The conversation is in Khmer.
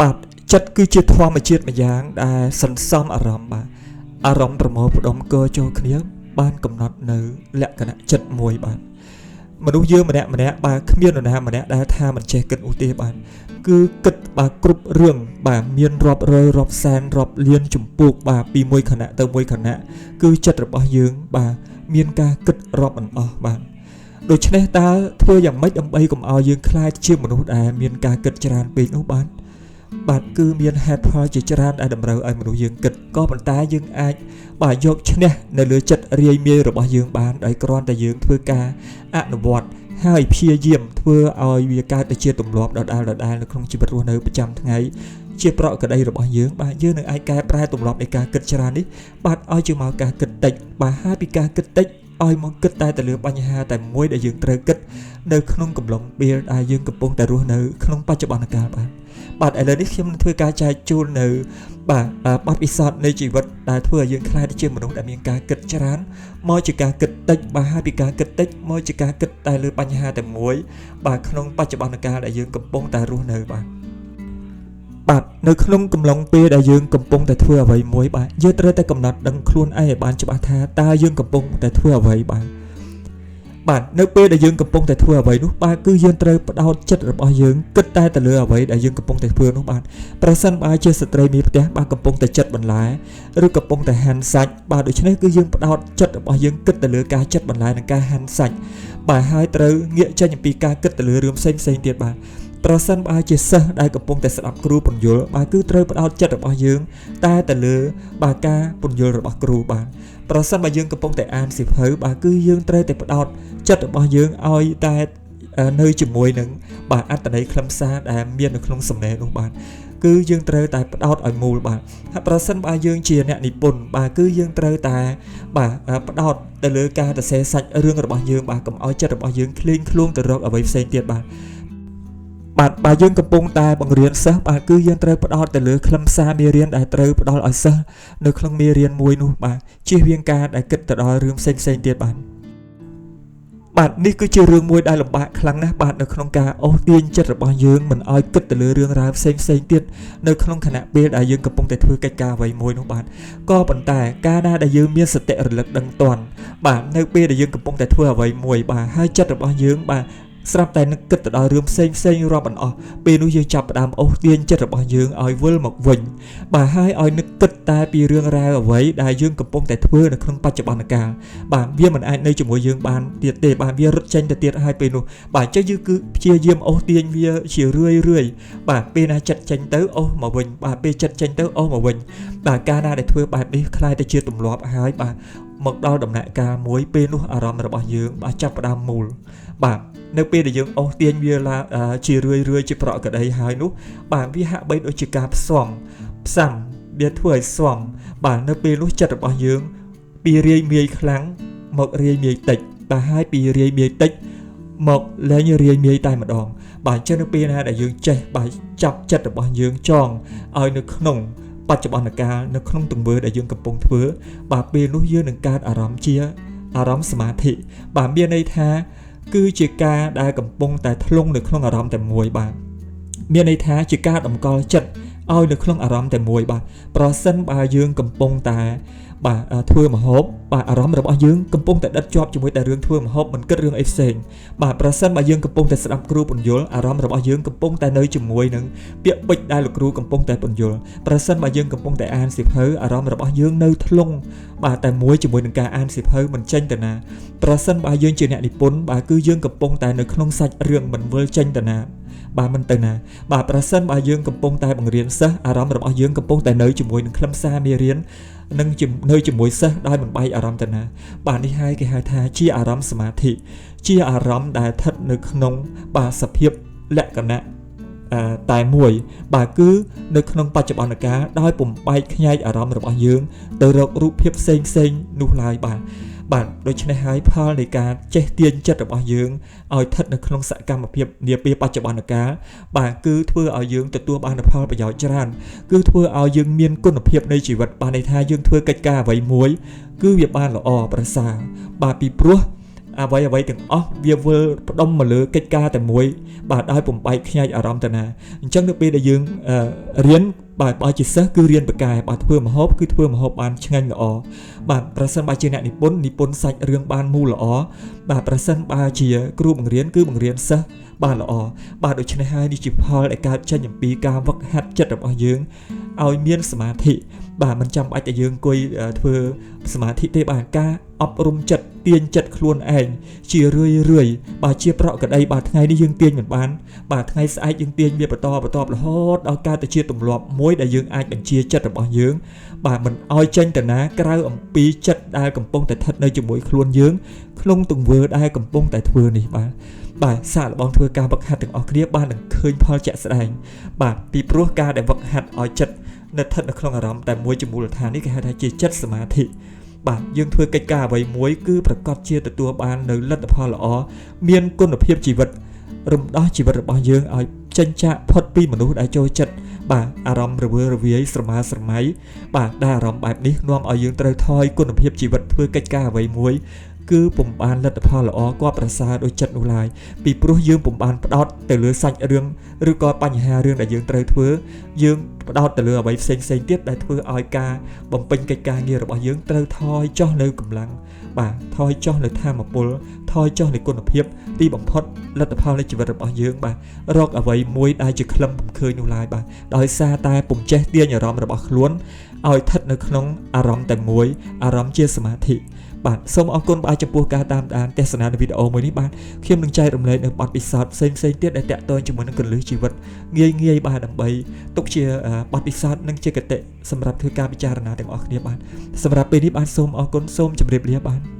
បាទចិត្តគឺជាធម្មជាតិម្យ៉ាងដែលសន្សំអារម្មណ៍បាទអារម្មណ៍ប្រមូលផ្ដុំកើចូលគ្នាបានកំណត់នៅលក្ខណៈចិត្តមួយបាទមនុស្សយើងម្នាក់បាទគ្មាននរណាម្នាក់ដែលថាមិនចេះគិតឧទាហរណ៍បាទគឺគិតបាទគ្រប់រឿងបាទមានរាប់រយរាប់សែនរាប់លានចម្ពោះបាទពីមួយខណៈទៅមួយខណៈគឺចិត្តរបស់យើងបាទមានការគិតរាប់មិនអស់បាទដូច្នេះតើធ្វើយ៉ាងម៉េចដើម្បីកុំឲ្យយើងខ្លាចជាមនុស្សដែលមានការគិតច្រើនពេកនោះបាទគឺមានហេតុផលជាច្រើនដែលតម្រូវឲ្យមនុស្សយើងគិតក៏ប៉ុន្តែយើងអាចបាទយកឈ្នះនៅលើចិត្តរាយមាយរបស់យើងបានដោយគ្រាន់តែយើងធ្វើការអនុវត្តហើយព្យាយាមធ្វើឲ្យវាកើតទៅជាទម្លាប់ដដែលនៅក្នុងជីវិតរស់នៅប្រចាំថ្ងៃជាប្រកក្តីរបស់យើងបាទយើងនឹងអាចកែប្រែទម្លាប់នៃការគិតច្រើននេះបាទឲ្យជាមកការគិតតិចបាទហើយពីការគិតតិចឲ្យមកគិតតែទៅលើបញ្ហាតែមួយដែលយើងត្រូវគិតនៅក្នុងកំឡុងពេលដែលយើងកំពុងតែរស់នៅក្នុងបច្ចុប្បន្នកាលបាទឥឡូវនេះខ្ញុំនឹងធ្វើការចែកជូននៅបាទបទពិសោធន៍នៃជីវិតដែលធ្វើឲ្យយើងខ្លាចទៅជាមនុស្សដែលមានការគិតច្រើនមកជាការគិតតិចបាទហើយពីការគិតតិចមកជាការគិតតែលើបញ្ហាតែមួយបាទក្នុងបច្ចុប្បន្នកាលដែលយើងកំពុងតែរស់នៅបាទនៅក្នុងកំឡុងពេលដែលយើងកំពុងតែធ្វើអ្វីមួយបាទយើងត្រូវតែកំណត់ដឹងខ្លួនឯងឲ្យបានច្បាស់ថាតើយើងកំពុងតែធ្វើអ្វីបាទនៅពេលដែលយើងកំពុងតែធ្វើអ្វីនោះបាទគឺយើងត្រូវផ្ដោតចិត្តរបស់យើងគិតតែទៅលើអ្វីដែលយើងកំពុងតែធ្វើនោះបាទប្រសិនបើជាស្ត្រីមានផ្ទះបាទកំពុងតែចិតបន្លែឬកំពុងតែហាន់សាច់បាទដូច្នេះគឺយើងផ្ដោតចិត្តរបស់យើងគិតទៅលើការចិតបន្លែនិងការហាន់សាច់បាទហើយត្រូវងាកចេញអំពីការគិតទៅលើរឿងផ្សេងទៀតបាទប្រសិនបើជាសិស្សដែលកំពុងតែស្ដាប់គ្រូពន្យល់បាទគឺត្រូវផ្ដោតចិត្តរបស់យើងតែទៅលើបាទការពន្យល់របស់គ្រូបាទប្រសិនបើយើងកំពុងតែអានសៀវភៅបាទគឺយើងត្រូវតែផ្ដោតចិត្តរបស់យើងឲ្យតែនៅជាមួយនឹងបាទអត្ថន័យខ្លឹមសារដែលមាននៅក្នុងសំណេរនោះបាទគឺយើងត្រូវតែផ្ដោតឲ្យមូលបាទហើយប្រសិនបើយើងជាអ្នកនិពន្ធបាទគឺយើងត្រូវតែបាទផ្ដោតទៅលើការសរសេរសាច់រឿងរបស់យើងបាទកុំឲ្យចិត្តរបស់យើងឃ្លៀងឃ្លួងទៅរកអ្វីផ្សេងទៀតបាទបើយើងកំពុងតែបង្រៀនសិស្សបាទគឺយើងត្រូវផ្ដោតទៅលើខ្លឹមសារមេរៀនដែលត្រូវផ្ដល់ឲ្យសិស្សនៅក្នុងមេរៀនមួយនោះបាទជៀសវាងការដែលគិតទៅដល់រឿងផ្សេងទៀតបាទនេះគឺជារឿងមួយដែលលំបាកខ្លាំងណាស់បាទនៅក្នុងការអូសទាញចិត្តរបស់យើងមិនឲ្យគិតទៅលើរឿងរ៉ាវផ្សេងទៀតនៅក្នុងខណៈពេលដែលយើងកំពុងតែធ្វើកិច្ចការអ្វីមួយនោះបាទក៏ប៉ុន្តែការដែលយើងមានសតិរលឹកដឹងទាន់បាទនៅពេលដែលយើងកំពុងតែធ្វើអ្វីមួយបាទហើយចិត្តរបស់យើងបាទស្រាប់តែនឹកគិតទៅដល់រឿងផ្សេងរាប់មិនអស់ពេលនោះយើងចាប់ផ្ដើមអូសទាញចិត្តរបស់យើងឲ្យវិលមកវិញបាទហើយឲ្យនឹកគិតតែពីរឿងរ៉ាវអ្វីដែលយើងកំពុងតែធ្វើនៅក្នុងបច្ចុប្បន្នកាលបាទវាមិនអាចនៅជាមួយយើងបានទៀតទេបាទវារត់ចេញទៅទៀតហើយពេលនោះបាទអញ្ចឹងយើងគឺព្យាយាមអូសទាញវាជារឿយបាទពេលណាចិត្តចេញទៅអូសមកវិញបាទពេលចិត្តចេញទៅអូសមកវិញបាទការណាដែលធ្វើបែបនេះคล้ายទៅជាទម្លាប់ហើយបាទមកដល់ដំណាក់កាលមួយពេលនោះអារម្មណ៍របស់យើងបាទចាប់ផ្ដើមមូលបាទនៅពេលដែលយើងអូសទាញវាជារឿយជាប្រក្រតីហើយនោះបាទវាហាក់បីដូចជាការផ្សំវាធ្វើឲ្យស្វំបាទនៅពេលនោះចិត្តរបស់យើងពីរាយមាយខ្លាំងមករាយមាយតិចបាទហើយពីរាយមាយតិចមកលែងរាយមាយតែម្ដងបាទអញ្ចឹងនៅពេលណាដែលយើងចេះបាទចាប់ចិត្តរបស់យើងចងឲ្យនៅក្នុងបច្ចុប្បន្នកាលនៅក្នុងទង្វើដែលយើងកំពុងធ្វើបាទពេលនោះយើងនឹងកើតអារម្មណ៍ជាអារម្មណ៍សមាធិបាទមានន័យថាគឺជាការដែលកំពុងតែធ្លុងនៅក្នុងអារម្មណ៍តែមួយបាទមានន័យថាជាការតម្កល់ចិត្តឲ្យនៅក្នុងអារម្មណ៍តែមួយបាទប្រសិនបើយើងកំពុងតែបាទធ្វើម្ហូបបាទអារម្មណ៍របស់យើងកំពុងតែដិតជាប់ជាមួយតែរឿងធ្វើម្ហូបមិនគិតរឿងអីផ្សេងបាទប្រសិនបើយើងកំពុងតែស្ដាប់គ្រូពន្យល់អារម្មណ៍របស់យើងកំពុងតែនៅជាមួយនឹងពាក្យពេចន៍ដែលលោកគ្រូកំពុងតែពន្យល់ប្រសិនបើយើងកំពុងតែអានសៀវភៅអារម្មណ៍របស់យើងនៅធ្លុងបាទតែមួយជាមួយនឹងការអានសៀវភៅមិនចេញទៅណាប្រសិនបើយើងជាអ្នកនិពន្ធបាទគឺយើងកំពុងតែនៅក្នុងសាច់រឿងមិនវិលចេញទៅណាបាទមិនទៅណាបាទប្រសិនបើយើងកំពុងតែបង្រៀនសិស្សអារម្មណ៍របស់យើងកំពុងតែនៅជាមួយនឹងខ្លឹមសារមេរៀននិងនៅជាមួយសិស្សដោយមិនបែកអារម្មណ៍ទៅណាបាទនេះហើយគេហៅថាជាអារម្មណ៍សមាធិជាអារម្មណ៍ដែលស្ថិតនៅក្នុងបាទសភាពលក្ខណៈតែមួយបាទគឺនៅក្នុងបច្ចុប្បន្នកាលដោយពំបែកខ្ញែកអារម្មណ៍របស់យើងទៅរករូបភាពផ្សេងនោះឡើយបាទដូច្នេះហើយផលនៃការចេះទាញចិត្តរបស់យើងឲ្យស្ថិតនៅក្នុងសកម្មភាពនាពេលបច្ចុប្បន្នកាលបាទគឺធ្វើឲ្យយើងទទួលបានផលប្រយោជន៍ច្រើនគឺធ្វើឲ្យយើងមានគុណភាពនៃជីវិតបានន័យថាយើងធ្វើកិច្ចការអ្វីមួយគឺវាបានល្អប្រសើរបាទពីព្រោះ អ្វីទាំងអស់វាវិលផ្ដុំមកលើកិច្ចការតែមួយបាទដោយបំបែកខ្ញាច់អារម្មណ៍ទៅណាអញ្ចឹងនៅពេលដែលយើងរៀនបាទបើជាសិស្សគឺរៀនបកែបើធ្វើម្ហូបគឺធ្វើម្ហូបបានឆ្ងាញ់ល្អបាទប្រសិនបើជាអ្នកនិពន្ធសាច់រឿងបានមូលល្អបាទប្រសិនបើជាគ្រូបង្រៀនគឺបង្រៀនសិស្សបានល្អបាទដូច្នេះហើយនេះជាផលដែលកើតចេញអំពីការវឹកហាត់ចិត្តរបស់យើងឲ្យមានសមាធិបាទមិនចាំបាច់តែយើងអង្គុយធ្វើសមាធិទេបាទការអប់រំចិត្តទាញចិត្តខ្លួនឯងជារឿយបាទជាប្រក់ក្តីបាទថ្ងៃនេះយើងទាញមិនបានបាទថ្ងៃស្អែកយើងទាញវាបន្តរហូតដល់កើតទៅជាទម្លាប់មួយដែលយើងអាចបញ្ជាចិត្តរបស់យើងបាទមិនឲ្យចេញទៅណាក្រៅអំពីចិត្តដែលកំពុងតែស្ថិតនៅជាមួយខ្លួនយើងក្នុងទង្វើដែលកំពុងតែធ្វើនេះបាទសាកល្បងធ្វើការវឹកហាត់ទាំងអស់គ្នាបាននឹងឃើញផលជាក់ស្ដែងបាទពីព្រោះការដែលវឹកហាត់ឲ្យចិត្តនៅស្ថិតនៅក្នុងអារម្មណ៍តែមួយជាមូលដ្ឋាននេះគេហៅថាជាចិត្តសមាធិបាទយើងធ្វើកិច្ចការអ្វីមួយគឺប្រកាសជាទទួលបាននៅលទ្ធផលល្អមានគុណភាពជីវិតរំដោះជីវិតរបស់យើងឲ្យចេញចាកផុតពីមនុស្សដែលចូលចិត្តបាទអារម្មណ៍រវើរវាយស្រមើស្រមៃបាទដែលអារម្មណ៍បែបនេះនាំឲ្យយើងត្រូវថយគុណភាពជីវិតធ្វើកិច្ចការអ្វីមួយគឺពុំបានលទ្ធផលល្អគាត់ប្រសើរដូចចិត្តនោះឡើយពីព្រោះយើងពុំបានផ្ដោតទៅលើសាច់រឿងឬក៏បញ្ហារឿងដែលយើងត្រូវធ្វើយើងផ្ដោតទៅលើអ្វីផ្សេងទៀតដែលធ្វើឲ្យការបំពេញកិច្ចការងាររបស់យើងត្រូវថយចុះនៅកម្លាំងបាទថយចុះនៅធម៌ពលថយចុះនៅគុណភាពទីបំផុតលទ្ធផលនៃជីវិតរបស់យើងបាទរកអ្វីមួយដែលជាក្លឹមពុំឃើញនោះឡើយបាទដោយសារតែពុំចេះទាញអារម្មណ៍របស់ខ្លួនឲ្យស្ថិតនៅក្នុងអារម្មណ៍តែមួយអារម្មណ៍ជាសមាធិបាទសូមអរគុណបាទចំពោះការតាមដានទស្សនានៅវីដេអូមួយនេះបាទខ្ញុំនឹងចែករំលែកនៅបទពិសោធន៍ផ្សេងទៀតដែលតាក់ទងជាមួយនឹងគន្លឹះជីវិតងាយបាទដើម្បីទុកជាបទពិសោធន៍និងជាគតិសម្រាប់ធ្វើការពិចារណាទាំងអស់គ្នាបាទសម្រាប់ពេលនេះបាទសូមអរគុណសូមជម្រាបលាបាទ